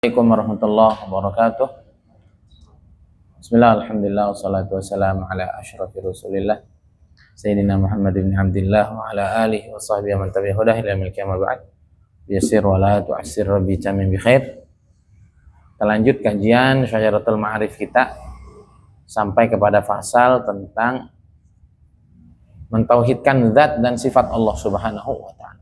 Assalamualaikum warahmatullahi wabarakatuh. Bismillah, alhamdulillah, wassalatu wassalamu ala asyrafir rasulillah Sayyidina Muhammad bin Abdillah wa ala alihi wa sahbihi man tabi'ahu hudah ila yaumil qiyamah ba'd. Biyassir wa la tu'assir rabbi tamim bi khair. Kita lanjut kajian Syajaratul Ma'arif kita sampai kepada fasal tentang mentauhidkan zat dan sifat Allah Subhanahu wa taala.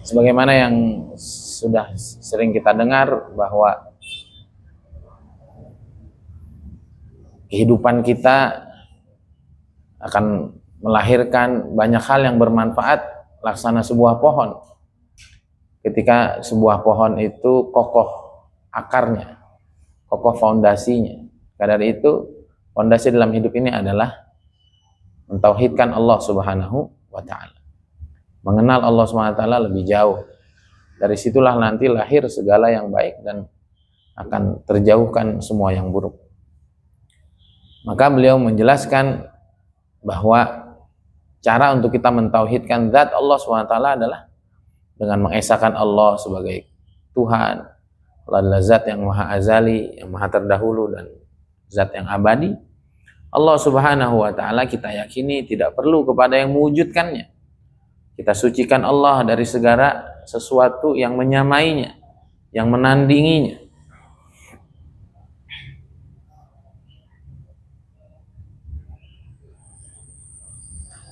Sebagaimana yang sudah sering kita dengar bahwa kehidupan kita akan melahirkan banyak hal yang bermanfaat laksana sebuah pohon. Ketika sebuah pohon itu kokoh akarnya, kokoh fondasinya. Karena itu fondasi dalam hidup ini adalah mentauhidkan Allah Subhanahu wa taala. Mengenal Allah SWT lebih jauh. Dari situlah nanti lahir segala yang baik dan akan terjauhkan semua yang buruk. Maka beliau menjelaskan bahwa cara untuk kita mentauhidkan zat Allah SWT adalah dengan mengesahkan Allah sebagai Tuhan. Allah adalah zat yang maha azali, yang maha terdahulu dan zat yang abadi. Allah Subhanahu wa taala kita yakini tidak perlu kepada yang mewujudkannya. Kita sucikan Allah dari segala sesuatu yang menyamainya, yang menandinginya.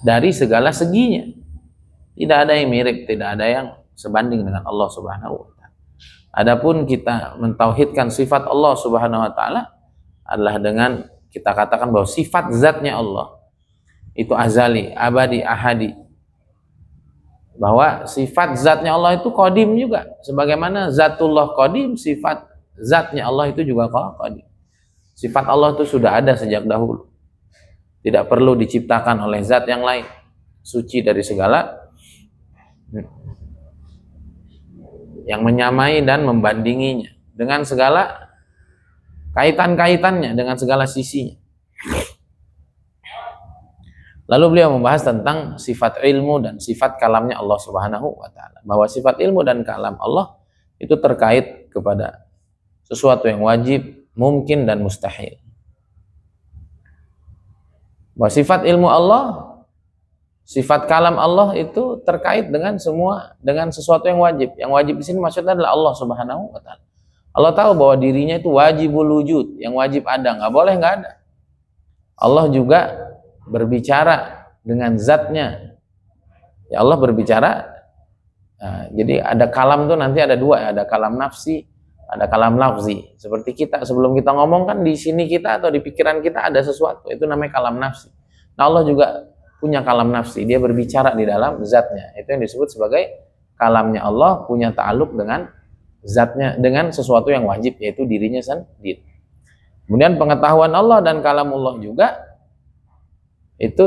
Dari segala seginya. Tidak ada yang mirip, tidak ada yang sebanding dengan Allah Subhanahu wa taala. Adapun kita mentauhidkan sifat Allah Subhanahu wa taala adalah dengan kita katakan bahwa sifat zatnya Allah itu azali, abadi, ahadi. Bahwa sifat zatnya Allah itu qadim juga, sebagaimana zatullah qadim, sifat zatnya Allah itu juga qadim. Sifat Allah itu sudah ada sejak dahulu, tidak perlu diciptakan oleh zat yang lain, suci dari segala yang menyamai dan membandinginya dengan segala kaitan-kaitannya, dengan segala sisinya. Lalu beliau membahas tentang sifat ilmu dan sifat kalamnya Allah Subhanahu wa taala. Bahwa sifat ilmu dan kalam Allah itu terkait kepada sesuatu yang wajib, mungkin dan mustahil. Bahwa sifat ilmu Allah, sifat kalam Allah itu terkait dengan sesuatu yang wajib. Yang wajib di sini maksudnya adalah Allah Subhanahu wa taala. Allah tahu bahwa dirinya itu wajibul wujud, yang wajib ada, nggak boleh nggak ada. Allah juga berbicara dengan zatnya. Ya Allah berbicara. Jadi ada kalam tuh nanti ada dua, ada kalam nafsi, ada kalam lafzi. Seperti kita sebelum kita ngomong kan di sini kita atau di pikiran kita ada sesuatu, itu namanya kalam nafsi. Nah Allah juga punya kalam nafsi, dia berbicara di dalam zatnya. Itu yang disebut sebagai kalamnya Allah, punya ta'aluk dengan zatnya, dengan sesuatu yang wajib, yaitu dirinya sendiri. Kemudian pengetahuan Allah dan kalamullah juga itu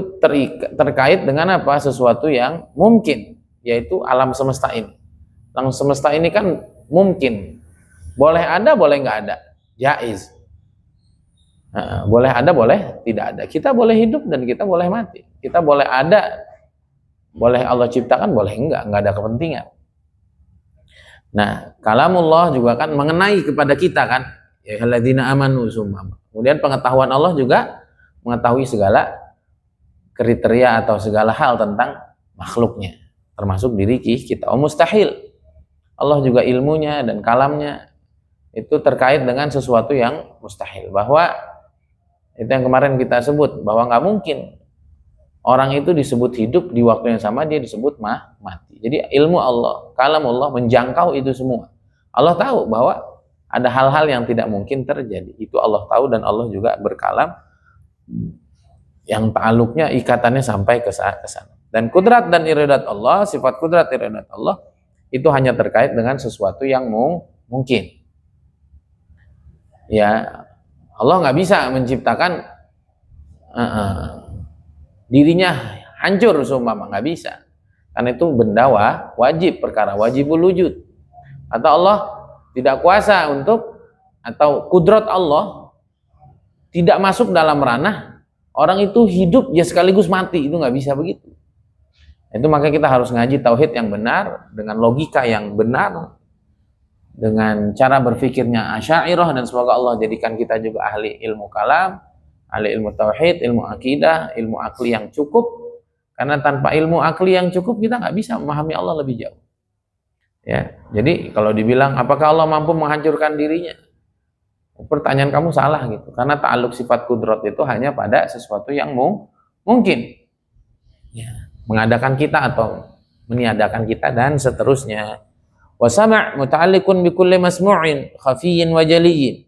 terkait dengan apa? Sesuatu yang mungkin, yaitu alam semesta ini. Alam semesta ini kan mungkin, boleh ada, boleh nggak ada, jaiz. Boleh ada, boleh tidak ada. Kita boleh hidup dan kita boleh mati. Kita boleh ada, boleh Allah ciptakan, boleh nggak ada kepentingan. Nah, kalamullah juga kan mengenai kepada kita kan, ya alladzina amanu summa. Kemudian pengetahuan Allah juga mengetahui segala kriteria atau segala hal tentang makhluknya, termasuk diri kita. Mustahil. Allah juga ilmunya dan kalamnya itu terkait dengan sesuatu yang mustahil. Bahwa itu yang kemarin kita sebut, bahwa nggak mungkin orang itu disebut hidup di waktu yang sama dia disebut mati. Jadi ilmu Allah, kalam Allah menjangkau itu semua. Allah tahu bahwa ada hal-hal yang tidak mungkin terjadi. Itu Allah tahu dan Allah juga berkalam yang ta'aluknya ikatannya sampai ke sana. Dan kudrat dan iradat Allah, sifat kudrat iradat Allah itu hanya terkait dengan sesuatu yang mungkin. Ya, Allah nggak bisa menciptakan dirinya hancur seumpama, nggak bisa. Karena itu benda wajib, perkara wajibul wujud. Atau Allah tidak kuasa untuk, atau kudrat Allah tidak masuk dalam ranah orang itu hidup ya sekaligus mati, itu nggak bisa begitu. Itu maka kita harus ngaji tauhid yang benar, dengan logika yang benar, dengan cara berpikirnya Asy'ariyah, dan semoga Allah jadikan kita juga ahli ilmu kalam, ahli ilmu tauhid, ilmu akidah, ilmu akli yang cukup. Karena tanpa ilmu akli yang cukup kita nggak bisa memahami Allah lebih jauh. Ya, jadi kalau dibilang apakah Allah mampu menghancurkan dirinya? Pertanyaan kamu salah gitu. Karena ta'aluk sifat kudrat itu hanya pada sesuatu yang mungkin. Ya, mengadakan kita atau meniadakan kita dan seterusnya. Wa sama' muta'alliqun bi kulli masmu'in khafiyyin wa jaliyyin.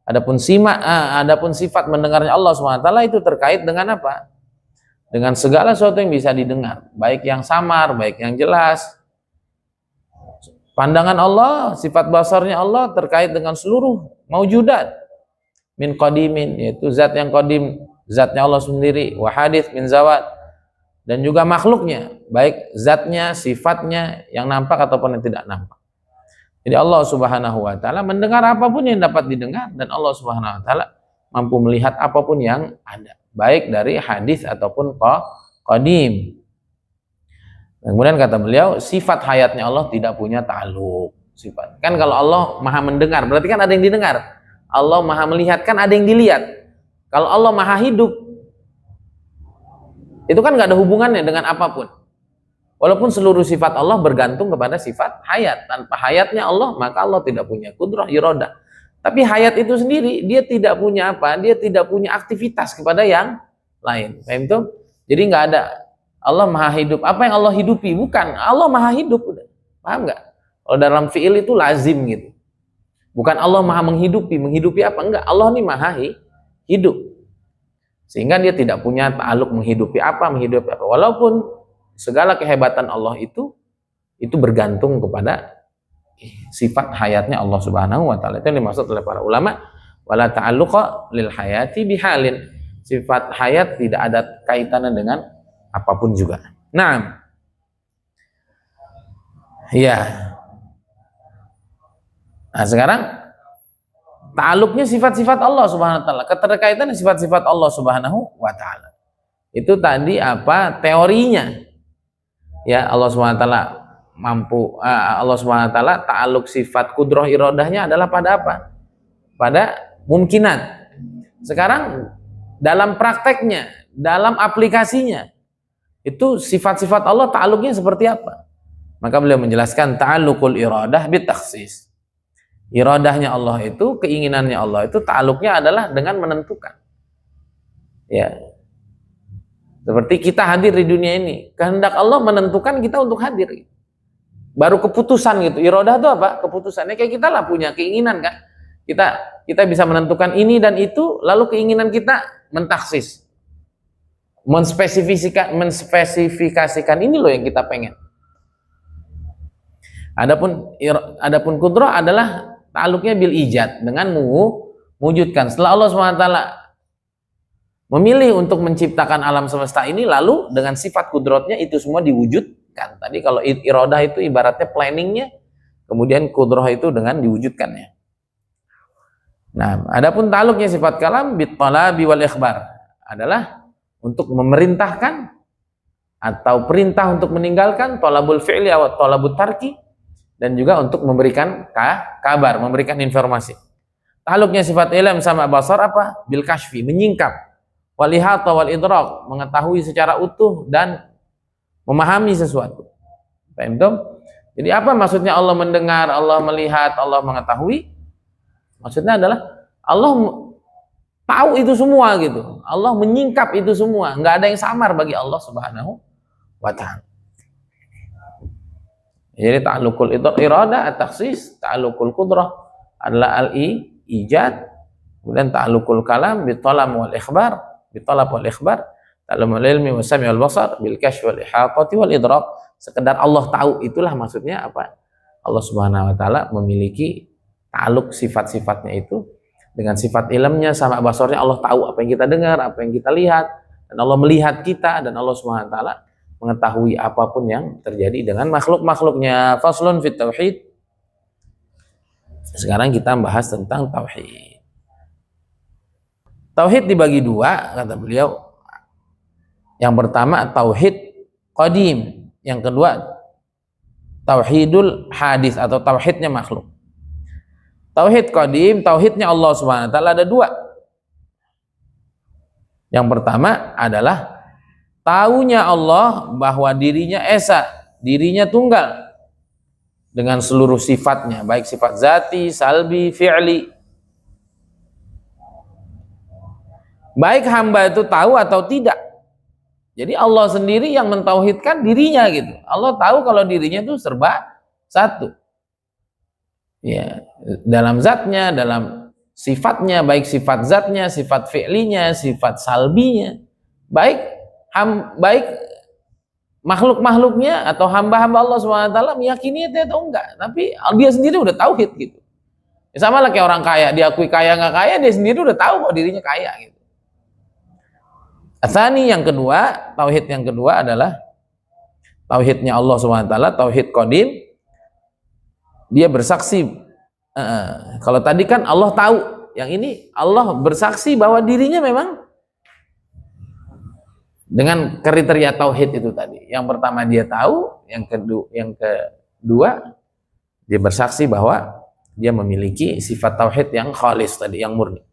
Adapun sifat mendengarnya Allah SWT itu terkait dengan apa? Dengan segala sesuatu yang bisa didengar, baik yang samar, baik yang jelas. Pandangan Allah, sifat basarnya Allah terkait dengan seluruh maujudat min qadimin, yaitu zat yang qadim, zatnya Allah sendiri, wa hadits min zawat, dan juga makhluknya, baik zatnya, sifatnya yang nampak ataupun yang tidak nampak. Jadi Allah Subhanahu wa taala mendengar apapun yang dapat didengar, dan Allah Subhanahu wa taala mampu melihat apapun yang ada, baik dari hadis ataupun qadim. Kemudian kata beliau, sifat hayatnya Allah tidak punya ta'aluk. Sifat. Kan kalau Allah maha mendengar, berarti kan ada yang didengar. Allah maha melihat, kan ada yang dilihat. Kalau Allah maha hidup, itu kan nggak ada hubungannya dengan apapun. Walaupun seluruh sifat Allah bergantung kepada sifat hayat. Tanpa hayatnya Allah, maka Allah tidak punya kudrah, iradah. Tapi hayat itu sendiri, dia tidak punya apa? Dia tidak punya aktivitas kepada yang lain. Paham itu? Jadi nggak ada. Allah maha hidup. Apa yang Allah hidupi? Bukan. Allah maha hidup. Udah. Paham nggak? Kalau dalam fi'il itu lazim gitu. Bukan Allah maha menghidupi. Menghidupi apa? Enggak. Allah ini maha hidup. Sehingga dia tidak punya ta'aluk menghidupi apa, menghidupi apa. Walaupun segala kehebatan Allah itu bergantung kepada sifat hayatnya Allah Subhanahu wa taala. Itu yang dimaksud oleh para ulama, wala ta'alluqa lil hayati bihalin. Sifat hayat tidak ada kaitannya dengan apapun juga. Nah, ya. Nah, sekarang ta'aluknya sifat-sifat Allah Subhanahu wa taala, keterkaitan sifat-sifat Allah Subhanahu wa taala. Itu tadi apa? Teorinya. Ya, Allah Subhanahu wa taala mampu, Allah Subhanahu wa taala ta'aluk sifat kudrah iradahnya adalah pada apa? Pada mungkinat. Sekarang dalam prakteknya, dalam aplikasinya, itu sifat-sifat Allah ta'aluknya seperti apa? Maka beliau menjelaskan ta'alukul iradah bitakhsis. Iradahnya Allah itu, keinginannya Allah itu ta'aluknya adalah dengan menentukan. Ya. Seperti kita hadir di dunia ini, kehendak Allah menentukan kita untuk hadir. Baru keputusan gitu. Iradah itu apa? Keputusannya kayak kita lah punya keinginan kan. Kita bisa menentukan ini dan itu, lalu keinginan kita mentaksis. Menspesifikasikan ini loh yang kita pengen. Adapun kudrah adalah ta'aluknya bil ijad, dengan mewujudkan. Setelah Allah SWT memilih untuk menciptakan alam semesta ini, lalu dengan sifat kudratnya itu semua diwujudkan. Tadi kalau iradah itu ibaratnya planningnya, kemudian kudrah itu dengan diwujudkannya. Nah, adapun ta'aluknya sifat kalam bit talabi wal ikhbar adalah untuk memerintahkan atau perintah untuk meninggalkan, talabul fi'li atau talabut tarki, dan juga untuk memberikan kabar, memberikan informasi. Ta'aluknya sifat ilm sama basar apa? Bil kashfi, menyingkap, wal ihata wal idrak, mengetahui secara utuh dan memahami sesuatu. Paham tuh? Jadi apa maksudnya Allah mendengar, Allah melihat, Allah mengetahui? Maksudnya adalah Allah tahu itu semua gitu. Allah menyingkap itu semua. Nggak ada yang samar bagi Allah Subhanahu wa ta'ala. Jadi ta'alukul iradah at-takhsis, ta'alukul qudrah adalah al-ijad, kemudian ta'alukul kalam bitalam wal ikhbar, bitalab wal ikhbar, ta'alumul ilmi wa sami' wal basar, bil kashf wal ihatati wal idrak. Sekedar Allah tahu, itulah maksudnya apa? Allah Subhanahu wa taala memiliki ta'aluk sifat-sifatnya itu dengan sifat ilmnya sama basarnya. Allah tahu apa yang kita dengar, apa yang kita lihat, dan Allah melihat kita, dan Allah Subhanahu wa taala mengetahui apapun yang terjadi dengan makhluk-makhluknya. Faslun fit tauhid. Sekarang kita bahas tentang tauhid. Tauhid dibagi dua, kata beliau. Yang pertama tauhid qadim. Yang kedua, tauhidul hadis atau tauhidnya makhluk. Tauhid qadim, tauhidnya Allah Subhanahu wa taala ada dua. Yang pertama adalah taunya Allah bahwa dirinya esa, dirinya tunggal dengan seluruh sifatnya, baik sifat zati, salbi, fi'li. Baik hamba itu tahu atau tidak. Jadi Allah sendiri yang mentauhidkan dirinya gitu. Allah tahu kalau dirinya itu serba satu. Ya, dalam zatnya, dalam sifatnya, baik sifat zatnya, sifat fi'linya, sifat salbinya, baik makhluk-makhluknya atau hamba-hamba Allah SWT meyakini itu atau enggak, tapi dia sendiri udah tauhid gitu. Ya, sama lah kayak orang kaya, diakui kaya nggak kaya, dia sendiri udah tahu kok dirinya kaya gitu. Asani yang kedua, tauhid yang kedua adalah tauhidnya Allah SWT, tauhid qadim. Dia bersaksi. Kalau tadi kan Allah tahu, yang ini Allah bersaksi bahwa dirinya memang dengan kriteria tauhid itu tadi. Yang pertama dia tahu, yang kedua dia bersaksi bahwa dia memiliki sifat tauhid yang khalis tadi, yang murni.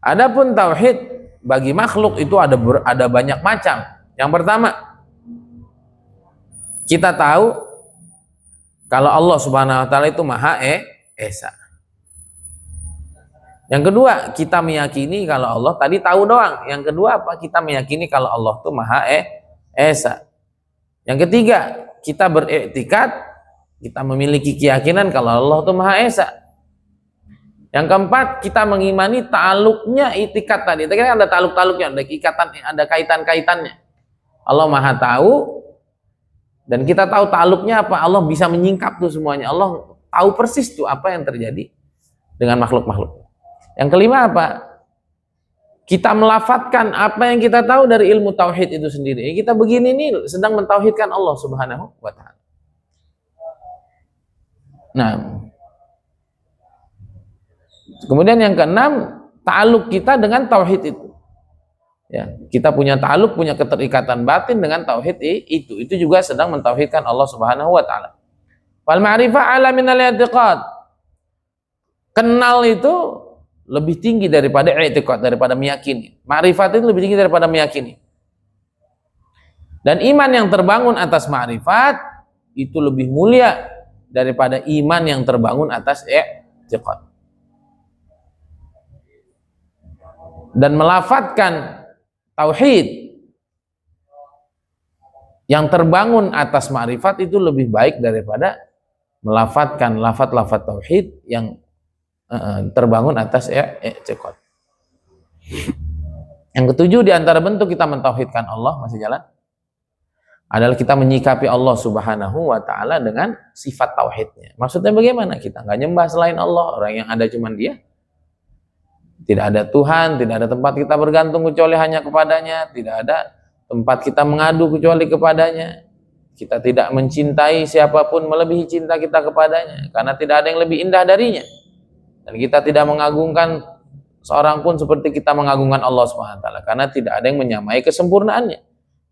Adapun tauhid bagi makhluk itu ada banyak macam. Yang pertama, kita tahu kalau Allah Subhanahu wa taala itu Maha Esa. Yang kedua, kita meyakini kalau Allah tadi tahu doang. Yang kedua apa? Kita meyakini kalau Allah itu Maha Esa. Yang ketiga, kita beriktikad, kita memiliki keyakinan kalau Allah itu Maha Esa. Yang keempat, kita mengimani ta'aluknya itikad tadi. Tadi kan ada ta'aluk-ta'aluknya, ada ikatan, ada kaitan-kaitannya. Allah Maha tahu, dan kita tahu ta'aluknya apa. Allah bisa menyingkap tuh semuanya. Allah tahu persis tuh apa yang terjadi dengan makhluk-makhluk. Yang kelima apa? Kita melafatkan apa yang kita tahu dari ilmu tauhid itu sendiri. Kita begini nih sedang mentauhidkan Allah Subhanahu wa taala. Nah, kemudian yang keenam, ta'aluk kita dengan tauhid itu. Ya, kita punya ta'aluk, punya keterikatan batin dengan tauhid itu. Itu juga sedang mentauhidkan Allah Subhanahu wa taala. Wal ma'rifah ala minal i'tiqad. Kenal itu lebih tinggi daripada i'tiqad, daripada meyakini. Ma'rifat itu lebih tinggi daripada meyakini. Dan iman yang terbangun atas ma'rifat itu lebih mulia daripada iman yang terbangun atas i'tiqad. Dan melafatkan tauhid yang terbangun atas ma'rifat itu lebih baik daripada melafatkan lafat-lafat tauhid yang terbangun atas i'tiqad. Yang ketujuh di antara bentuk kita mentauhidkan Allah, masih jalan, adalah kita menyikapi Allah Subhanahu wa taala dengan sifat tauhidnya. Maksudnya bagaimana? Kita nggak nyembah selain Allah, orang yang ada cuma Dia. Tidak ada Tuhan, tidak ada tempat kita bergantung kecuali hanya kepadanya, tidak ada tempat kita mengadu kecuali kepadanya. Kita tidak mencintai siapapun melebihi cinta kita kepadanya, karena tidak ada yang lebih indah darinya. Dan kita tidak mengagungkan seorang pun seperti kita mengagungkan Allah SWT, karena tidak ada yang menyamai kesempurnaannya.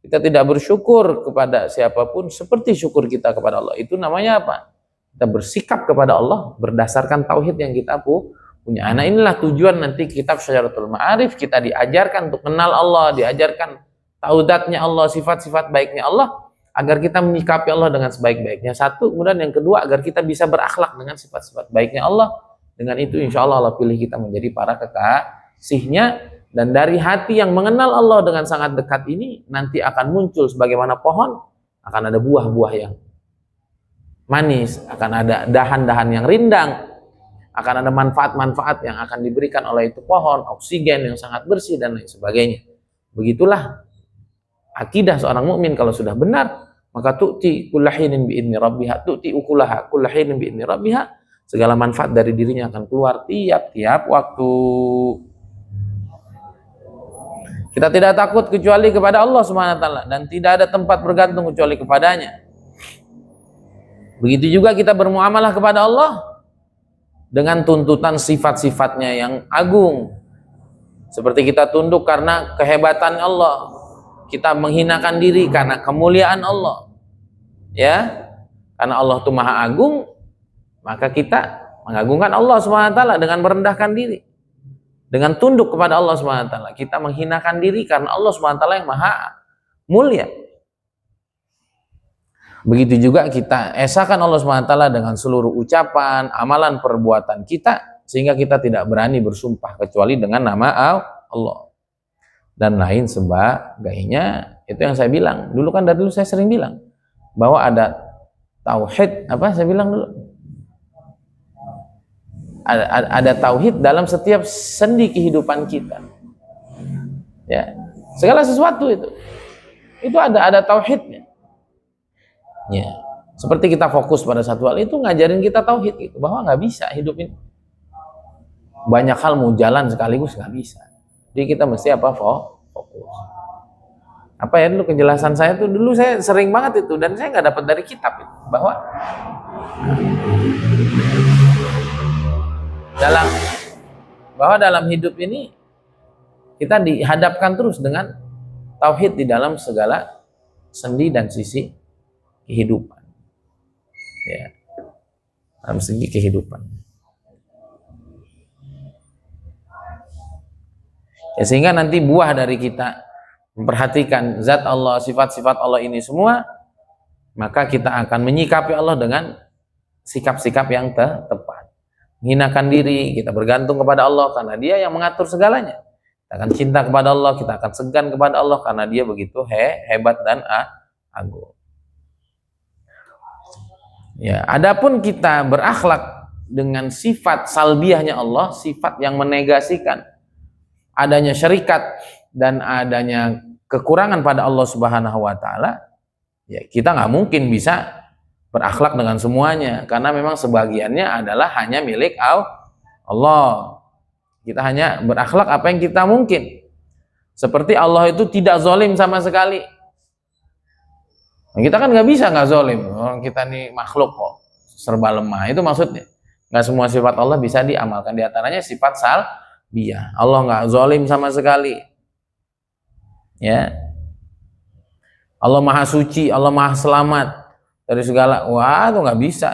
Kita tidak bersyukur kepada siapapun seperti syukur kita kepada Allah. Itu namanya apa? Kita bersikap kepada Allah berdasarkan tauhid yang kita punya. Nah, inilah tujuan nanti kitab Syajaratul Ma'arif, kita diajarkan untuk kenal Allah, diajarkan tauhidnya Allah, sifat-sifat baiknya Allah, agar kita menyikapi Allah dengan sebaik-baiknya. Satu, kemudian yang kedua, agar kita bisa berakhlak dengan sifat-sifat baiknya Allah. Dengan itu insya Allah Allah pilih kita menjadi para kekasihnya. Dan dari hati yang mengenal Allah dengan sangat dekat ini, nanti akan muncul sebagaimana pohon, akan ada buah-buah yang manis, akan ada dahan-dahan yang rindang, akan ada manfaat-manfaat yang akan diberikan oleh itu pohon, oksigen yang sangat bersih dan lain sebagainya. Begitulah akidah seorang mukmin kalau sudah benar, maka tu'ti kullahinin bi'idni rabbiha, tu'ti ukulaha kullahinin bi'idni rabbiha. Segala manfaat dari dirinya akan keluar tiap-tiap waktu. Kita tidak takut kecuali kepada Allah Subhanahu wa taala, dan tidak ada tempat bergantung kecuali kepadanya. Begitu juga kita bermuamalah kepada Allah dengan tuntutan sifat-sifatnya yang agung. Seperti kita tunduk karena kehebatan Allah, kita menghinakan diri karena kemuliaan Allah. ya, karena Allah itu Maha Agung, maka kita mengagungkan Allah SWT dengan merendahkan diri, dengan tunduk kepada Allah SWT. Kita menghinakan diri karena Allah SWT yang Maha Mulia. Begitu juga kita esakan Allah SWT dengan seluruh ucapan, amalan, perbuatan kita, sehingga kita tidak berani bersumpah kecuali dengan nama Allah dan lain sebagainya. Itu yang saya bilang dulu, kan dari dulu saya sering bilang bahwa ada tauhid, apa saya bilang dulu, ada tauhid dalam setiap sendi kehidupan kita, ya, segala sesuatu itu ada tauhidnya, ya. Seperti kita fokus pada satu hal, itu ngajarin kita tauhid gitu, bahwa nggak bisa hidup ini banyak hal mau jalan sekaligus, nggak bisa. Jadi kita mesti apa, fokus. Apa ya, dulu kejelasan saya tuh, dulu saya sering banget itu, dan saya nggak dapat dari kitab itu, bahwa dalam hidup ini kita dihadapkan terus dengan tauhid di dalam segala sendi dan sisi kehidupan, ya, dalam segi kehidupan, ya, sehingga nanti buah dari kita memperhatikan zat Allah, sifat-sifat Allah ini semua, maka kita akan menyikapi Allah dengan sikap-sikap yang tepat. Menghinakan diri, kita bergantung kepada Allah karena Dia yang mengatur segalanya. Kita akan cinta kepada Allah, kita akan segan kepada Allah karena Dia begitu hebat dan agung. Ya, adapun kita berakhlak dengan sifat salbiahnya Allah, sifat yang menegasikan adanya syarikat dan adanya kekurangan pada Allah Subhanahu wa Ta'ala, ya, kita nggak mungkin bisa berakhlak dengan semuanya, karena memang sebagiannya adalah hanya milik Allah. Kita hanya berakhlak apa yang kita mungkin. Seperti Allah itu tidak zalim sama sekali. Nah, kita kan nggak bisa nggak zalim. Orang kita nih makhluk kok, serba lemah. Itu maksudnya. Nggak semua sifat Allah bisa diamalkan. Di antaranya sifat salbiyah. Allah nggak zalim sama sekali. Ya, Allah Maha Suci, Allah Maha Selamat dari segala. Wah, itu nggak bisa.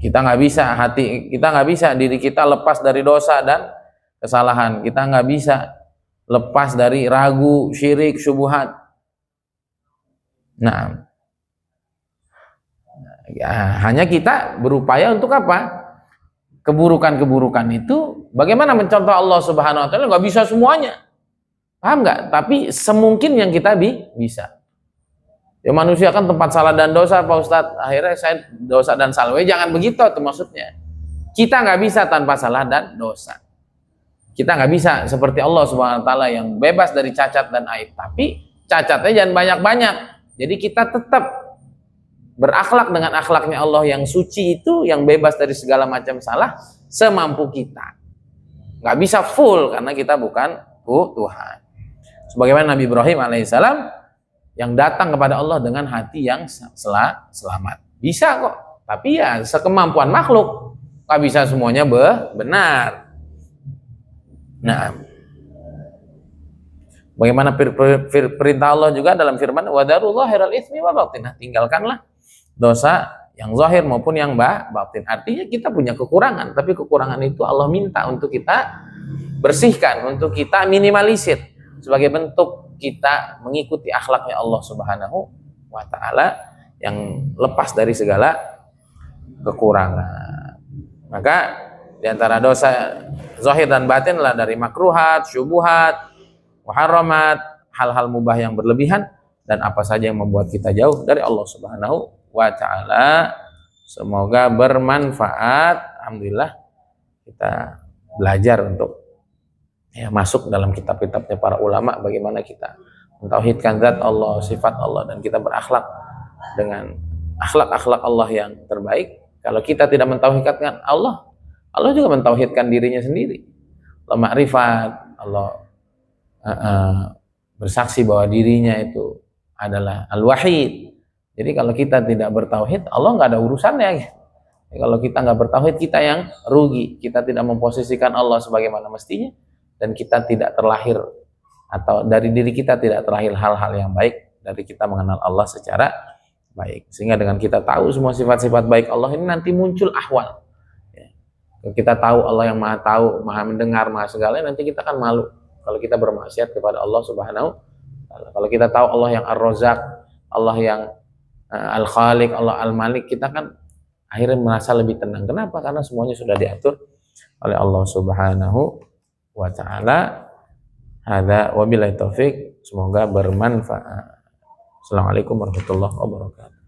Kita nggak bisa, hati kita nggak bisa, diri kita lepas dari dosa dan kesalahan. Kita nggak bisa lepas dari ragu, syirik, syubhat. Nah, ya, hanya kita berupaya untuk apa? Keburukan-keburukan itu bagaimana mencontoh Allah Subhanahu wa Ta'ala. Nggak bisa semuanya, paham nggak? Tapi semungkin yang kita bisa. Ya, manusia kan tempat salah dan dosa, Pak Ustadz. Akhirnya saya dosa dan salah. Jangan begitu itu maksudnya. Kita nggak bisa tanpa salah dan dosa. Kita nggak bisa seperti Allah Subhanahu wa Ta'ala yang bebas dari cacat dan aib. Tapi cacatnya jangan banyak-banyak. Jadi kita tetap berakhlak dengan akhlaknya Allah yang suci itu, yang bebas dari segala macam salah, semampu kita. Nggak bisa full karena kita bukan Tuhan. Sebagaimana Nabi Ibrahim alaihissalam yang datang kepada Allah dengan hati yang selamat. Bisa kok, tapi ya sekemampuan makhluk. Nggak bisa semuanya benar. Nah, bagaimana perintah Allah juga dalam firman, wadaru zahiral itsmi wa batinah, tinggalkanlah dosa yang zahir maupun yang batin. Artinya kita punya kekurangan, tapi kekurangan itu Allah minta untuk kita bersihkan, untuk kita minimalisir sebagai bentuk kita mengikuti akhlaknya Allah Subhanahu wa Ta'ala yang lepas dari segala kekurangan. Maka di antara dosa zahir dan batin adalah dari makruhat, syubuhat, muharramat, hal-hal mubah yang berlebihan, dan apa saja yang membuat kita jauh dari Allah Subhanahu wa Ta'ala. Semoga bermanfaat. Alhamdulillah kita belajar untuk masuk dalam kitab-kitabnya para ulama, bagaimana kita mentauhidkan zat Allah, sifat Allah, dan kita berakhlak dengan akhlak-akhlak Allah yang terbaik. Kalau kita tidak mentauhidkan Allah, Allah juga mentauhidkan dirinya sendiri. Allah ma'rifat, Allah bersaksi bahwa dirinya itu adalah al-wahid. Jadi kalau kita tidak bertauhid, Allah nggak ada urusannya. Kalau kita nggak bertauhid, kita yang rugi. Kita tidak memposisikan Allah sebagaimana mestinya, dan kita tidak terlahir, atau dari diri kita tidak terlahir hal-hal yang baik dari kita mengenal Allah secara baik. Sehingga dengan kita tahu semua sifat-sifat baik Allah ini, nanti muncul ahwal. Kita tahu Allah yang maha tahu, maha mendengar, maha segala, nanti kita akan malu kalau kita bermaksiat kepada Allah Subhanahu wa Ta'ala. Kalau kita tahu Allah yang Ar-Razzaq, Allah yang Al-Khaliq, Allah Al-Malik, kita kan akhirnya merasa lebih tenang. Kenapa? Karena semuanya sudah diatur oleh Allah Subhanahu wa Ta'ala. Hadza wabillahi taufik, semoga bermanfaat. Assalamualaikum warahmatullahi wabarakatuh.